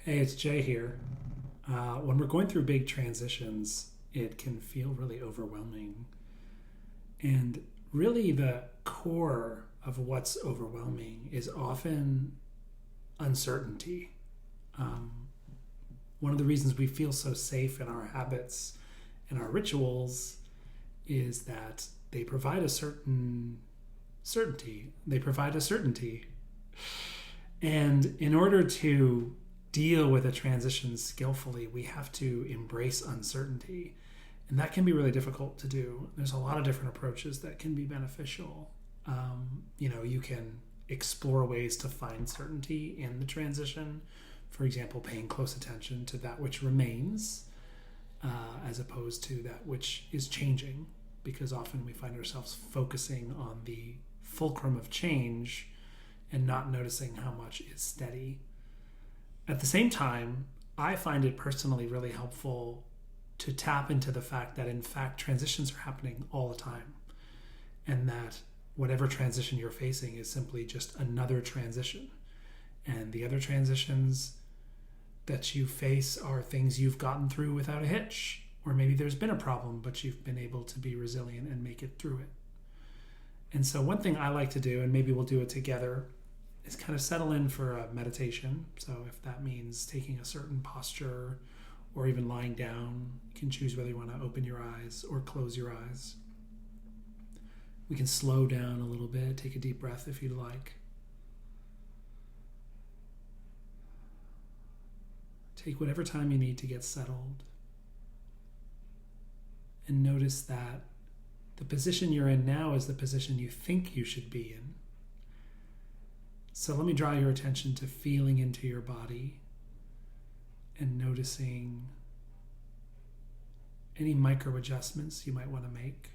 Hey, it's Jay here. When we're going through big transitions, it can feel really overwhelming. And really, the core of what's overwhelming is often uncertainty. Um, One of the reasons we feel so safe in our habits and our rituals is that they provide a certain certainty. They provide a certainty. And in order to deal with a transition skillfully, we have to embrace uncertainty. And that can be really difficult to do. There's a lot of different approaches that can be beneficial. You can explore ways to find certainty in the transition. For example, paying close attention to that which remains as opposed to that which is changing, because often we find ourselves focusing on the fulcrum of change and not noticing how much is steady. At the same time, I find it personally really helpful to tap into the fact that, in fact, transitions are happening all the time, and that whatever transition you're facing is simply just another transition. And the other transitions that you face are things you've gotten through without a hitch, or maybe there's been a problem, but you've been able to be resilient and make it through it. And so one thing I like to do, and maybe we'll do it together, is kind of settle in for a meditation. So if that means taking a certain posture or even lying down, you can choose whether you want to open your eyes or close your eyes. We can slow down a little bit, take a deep breath if you'd like. Take whatever time you need to get settled. And notice that the position you're in now is the position you think you should be in. So let me draw your attention to feeling into your body and noticing any micro adjustments you might want to make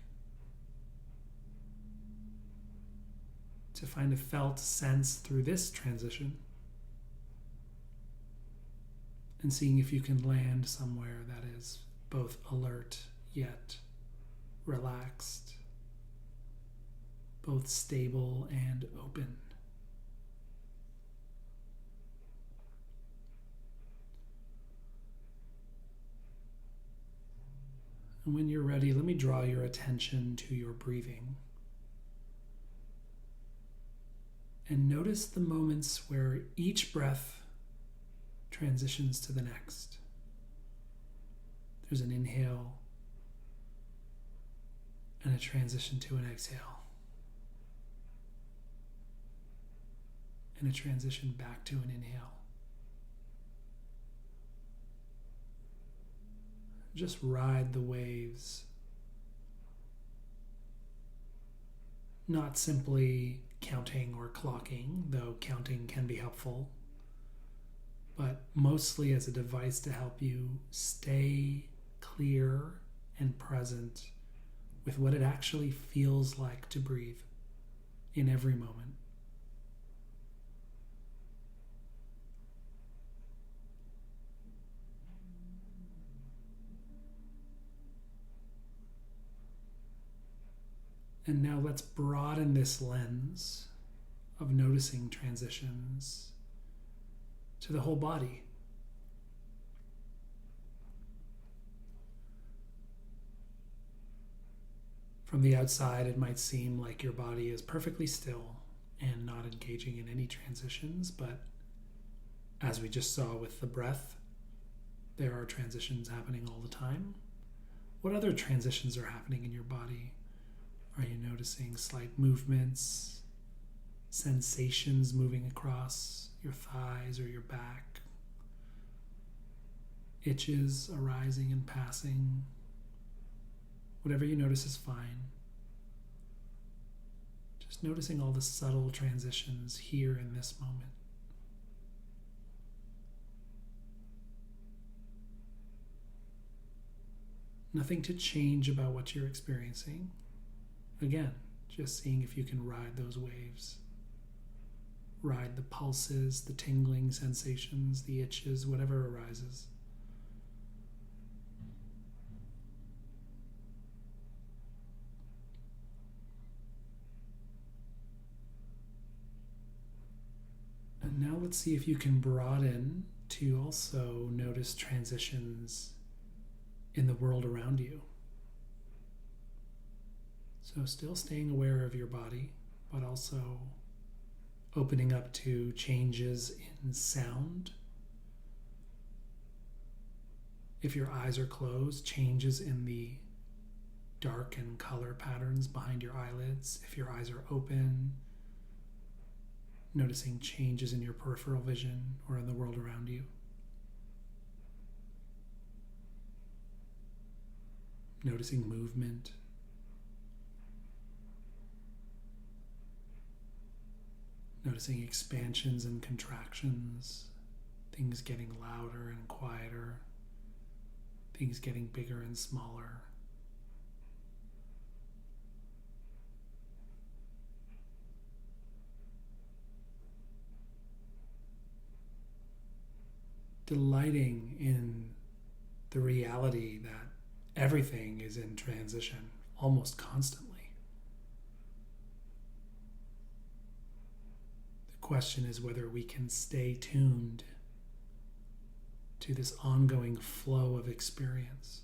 to find a felt sense through this transition, and seeing if you can land somewhere that is both alert yet relaxed, both stable and open. And when you're ready, let me draw your attention to your breathing. And notice the moments where each breath transitions to the next. There's an inhale and a transition to an exhale, and a transition back to an inhale. Just ride the waves, not simply counting or clocking, though counting can be helpful, but mostly as a device to help you stay clear and present with what it actually feels like to breathe in every moment. And now let's broaden this lens of noticing transitions to the whole body. From the outside, it might seem like your body is perfectly still and not engaging in any transitions, but as we just saw with the breath, there are transitions happening all the time. What other transitions are happening in your body? Are you noticing slight movements, sensations moving across your thighs or your back? Itches arising and passing? Whatever you notice is fine. Just noticing all the subtle transitions here in this moment. Nothing to change about what you're experiencing. Again, just seeing if you can ride those waves. Ride the pulses, the tingling sensations, the itches, whatever arises. And now let's see if you can broaden to also notice transitions in the world around you. So still staying aware of your body, but also opening up to changes in sound. If your eyes are closed, changes in the dark and color patterns behind your eyelids. If your eyes are open, noticing changes in your peripheral vision or in the world around you. Noticing movement. Noticing expansions and contractions, things getting louder and quieter, things getting bigger and smaller. Delighting in the reality that everything is in transition almost constantly. The question is whether we can stay tuned to this ongoing flow of experience.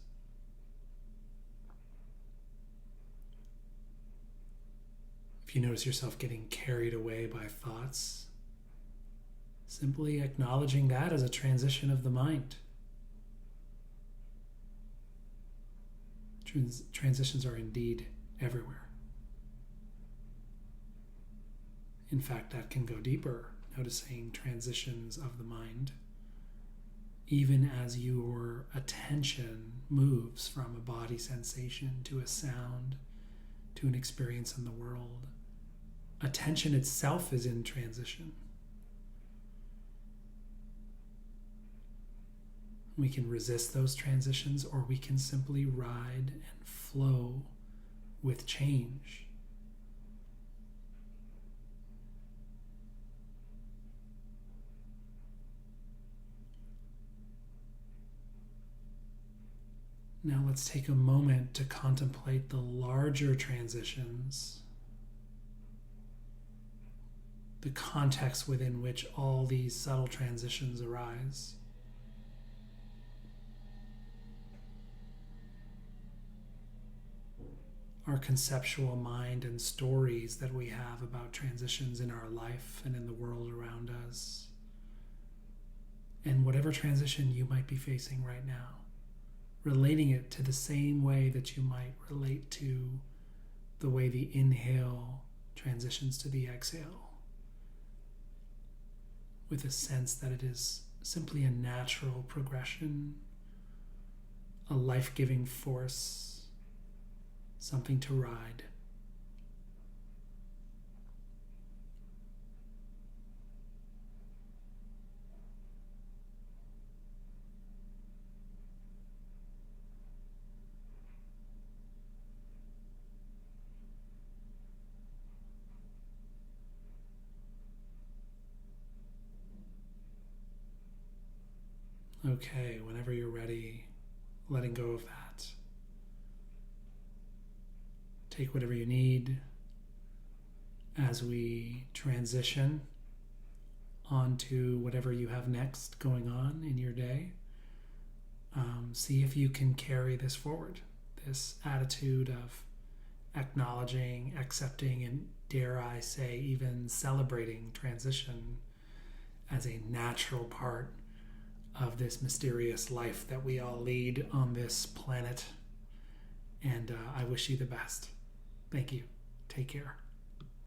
If you notice yourself getting carried away by thoughts, simply acknowledging that as a transition of the mind. Transitions are indeed everywhere. In fact, that can go deeper, noticing transitions of the mind, even as your attention moves from a body sensation to a sound, to an experience in the world. Attention itself is in transition. We can resist those transitions, or we can simply ride and flow with change. Now let's take a moment to contemplate the larger transitions, the context within which all these subtle transitions arise. Our conceptual mind and stories that we have about transitions in our life and in the world around us, and whatever transition you might be facing right now, relating it to the same way that you might relate to the way the inhale transitions to the exhale, with a sense that it is simply a natural progression, a life-giving force, something to ride. Okay, whenever you're ready, letting go of that. Take whatever you need as we transition onto whatever you have next going on in your day. See if you can carry this forward, this attitude of acknowledging, accepting, and dare I say, even celebrating transition as a natural part of this mysterious life that we all lead on this planet. And I wish you the best. Thank you. Take care.